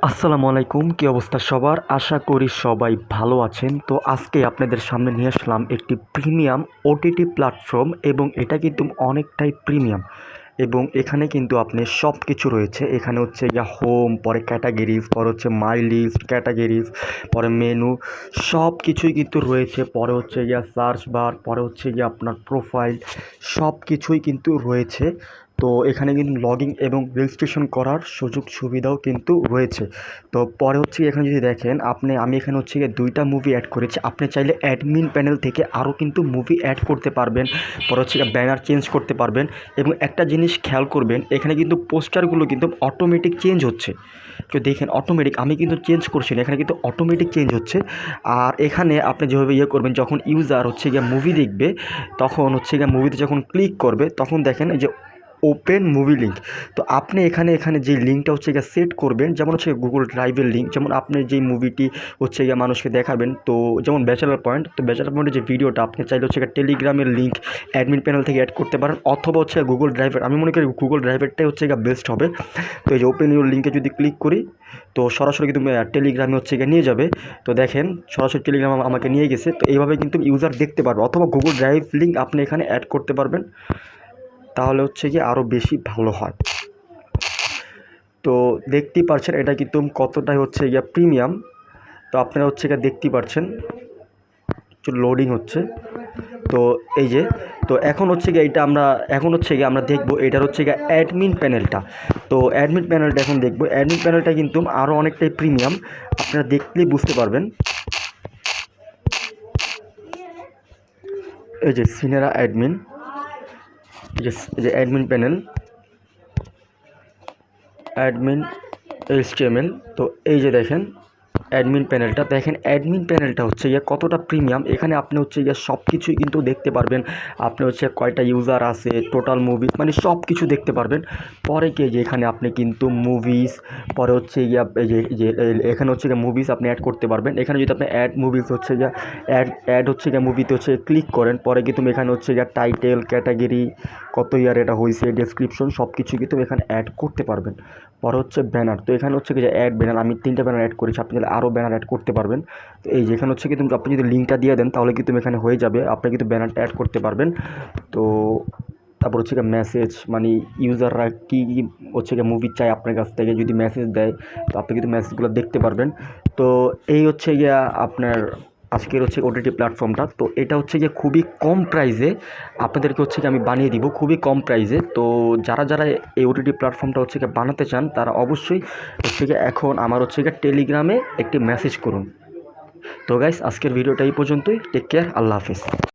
আসসালামু আলাইকুম, কী অবস্থা সবার? আশা করি সবাই ভালো আছেন। তো আজকে আপনাদের সামনে নিয়ে আসলাম একটি প্রিমিয়াম ওটিটি প্ল্যাটফর্ম এবং এটা কিন্তু অনেকটাই প্রিমিয়াম এবং এখানে কিন্তু আপনি সব কিছু রয়েছে। এখানে হচ্ছে গিয়া হোম, পরে ক্যাটাগরিজ, পরে হচ্ছে মাই লিস্ট ক্যাটাগরিজ, পরে মেনু, সব কিছুই কিন্তু রয়েছে। পরে হচ্ছে গিয়া সার্চ বার, পরে হচ্ছে গিয়া আপনার প্রোফাইল, সব কিছুই কিন্তু রয়েছে। তো এখানে কিন্তু লগইন এবং রেজিস্ট্রেশন করার সুযোগ সুবিধাও কিন্তু রয়েছে। তো পরে হচ্ছে এখানে যদি দেখেন আমি এখানে হচ্ছে গিয়ে 2টা মুভি অ্যাড করেছি। আপনি চাইলে অ্যাডমিন প্যানেল থেকে আরও কিন্তু মুভি অ্যাড করতে পারবেন। পরে হচ্ছে গিয়ে ব্যানার চেঞ্জ করতে পারবেন এবং একটা জিনিস খেয়াল করবেন, এখানে কিন্তু পোস্টারগুলো কিন্তু অটোমেটিক চেঞ্জ হচ্ছে। তো দেখেন অটোমেটিক, আমি কিন্তু চেঞ্জ করছি না, এখানে কিন্তু অটোমেটিক চেঞ্জ হচ্ছে। আর এখানে আপনি যেভাবে করবেন, যখন ইউজার হচ্ছে গিয়ে মুভি দেখবে তখন হচ্ছে গিয়ে মুভিতে যখন ক্লিক করবে তখন দেখেন যে ওপেন মুভি লিঙ্ক। তো আপনি এখানে যে লিঙ্কটা হচ্ছে গিয়ে সেট করবেন, যেমন হচ্ছে গুগল ড্রাইভের লিঙ্ক, যেমন আপনি যেই মুভিটি হচ্ছে গিয়ে মানুষকে দেখাবেন, তো যেমন ব্যাচেলার পয়েন্ট, তো ব্যাচেলার পয়েন্টের যে ভিডিওটা আপনি চাইলে হচ্ছে গিয়ে টেলিগ্রামের লিঙ্ক অ্যাডমিন প্যানেল থেকে অ্যাড করতে পারেন, অথবা হচ্ছে গুগল ড্রাইভের। আমি মনে করি গুগল ড্রাইভেরটাই হচ্ছে গিয়ে বেস্ট হবে। তো এই যে ওপেন ইউর লিঙ্কে যদি ক্লিক করি তো সরাসরি কিন্তু টেলিগ্রামে হচ্ছে গিয়ে নিয়ে যাবে। তো দেখেন সরাসরি টেলিগ্রাম আমাকে নিয়ে গেছে। তো এইভাবে কিন্তু ইউজার দেখতে পারবে, অথবা গুগল ড্রাইভ লিঙ্ক আপনি এখানে অ্যাড করতে পারবেন, তাহলে হচ্ছে কি আরও বেশি ভালো হয়। তো দেখতেই পাচ্ছেন এটা কিন্তু কতটাই হচ্ছে গিয়া প্রিমিয়াম। তো আপনারা হচ্ছে গিয়ে দেখতেই পাচ্ছেন একটু লোডিং হচ্ছে। তো এই যে, তো এখন হচ্ছে গিয়ে আমরা দেখবো এটার হচ্ছে গিয়ে অ্যাডমিন প্যানেলটা। তো অ্যাডমিন প্যানেলটা এখন দেখবো। অ্যাডমিন প্যানেলটা কিন্তু আরও অনেকটাই প্রিমিয়াম, আপনারা দেখলেই বুঝতে পারবেন। এই যে সিনেরা অ্যাডমিন, এই যে অ্যাডমিন প্যানেল, অ্যাডমিন HTML। তো এই যে দেখেন অ্যাডমিন প্যানেলটা, দেখেন অ্যাডমিন প্যানেলটা হচ্ছে গিয়ে কতটা প্রিমিয়াম। এখানে আপনি হচ্ছে গিয়ে সব কিছুই কিন্তু দেখতে পারবেন। আপনি হচ্ছে কয়টা ইউজার আছে, টোটাল মুভিজ, মানে সব কিছু দেখতে পারবেন। পরে কি যে এখানে আপনি কিন্তু মুভিজ, পরে হচ্ছে গিয়ে এখানে হচ্ছে গিয়ে মুভিজ আপনি অ্যাড করতে পারবেন। এখানে যদি আপনি অ্যাড মুভিজ হচ্ছে গিয়ে অ্যাড হচ্ছে গিয়ে মুভিতে হচ্ছে ক্লিক করেন, পরে কিন্তু এখানে হচ্ছে গিয়ে টাইটেল, ক্যাটাগরি, কত ইয়ার এটা হয়েছে, ডেসক্রিপশন, সব কিছু কিন্তু এখানে অ্যাড করতে পারবেন। পরে হচ্ছে ব্যানার, তো এখানে হচ্ছে কি যে অ্যাড ব্যানার, আমি 3টা ব্যানার অ্যাড করেছি, আপনি চাইলে আরও ব্যানার অ্যাড করতে পারবেন। তো এই যে এখানে হচ্ছে কিন্তু আপনি যদি লিঙ্কটা দিয়ে দেন তাহলে কিন্তু এখানে হয়ে যাবে, আপনি কিন্তু ব্যানারটা অ্যাড করতে পারবেন। তো তারপর হচ্ছে গিয়ে মেসেজ, মানে ইউজাররা কী হচ্ছে গিয়ে মুভি চায় আপনার কাছ থেকে, যদি মেসেজ দেয় তো আপনি কিন্তু মেসেজগুলো দেখতে পারবেন। তো এই হচ্ছে গিয়া আপনার আজকের হচ্ছে ওটিটি প্ল্যাটফর্মটা। তো এটা হচ্ছে গিয়ে খুবই কম প্রাইসে আপনাদেরকে হচ্ছে গিয়ে আমি বানিয়ে দিব, খুবই কম প্রাইসে। তো যারা এই ওটিটি প্ল্যাটফর্মটা হচ্ছে গিয়ে বানাতে চান তারা অবশ্যই হচ্ছে গিয়ে এখন আমার হচ্ছে গিয়ে টেলিগ্রামে একটি মেসেজ করুন। তো গাইস, আজকের ভিডিওটা এই পর্যন্তই। টেক কেয়ার, আল্লাহ হাফিজ।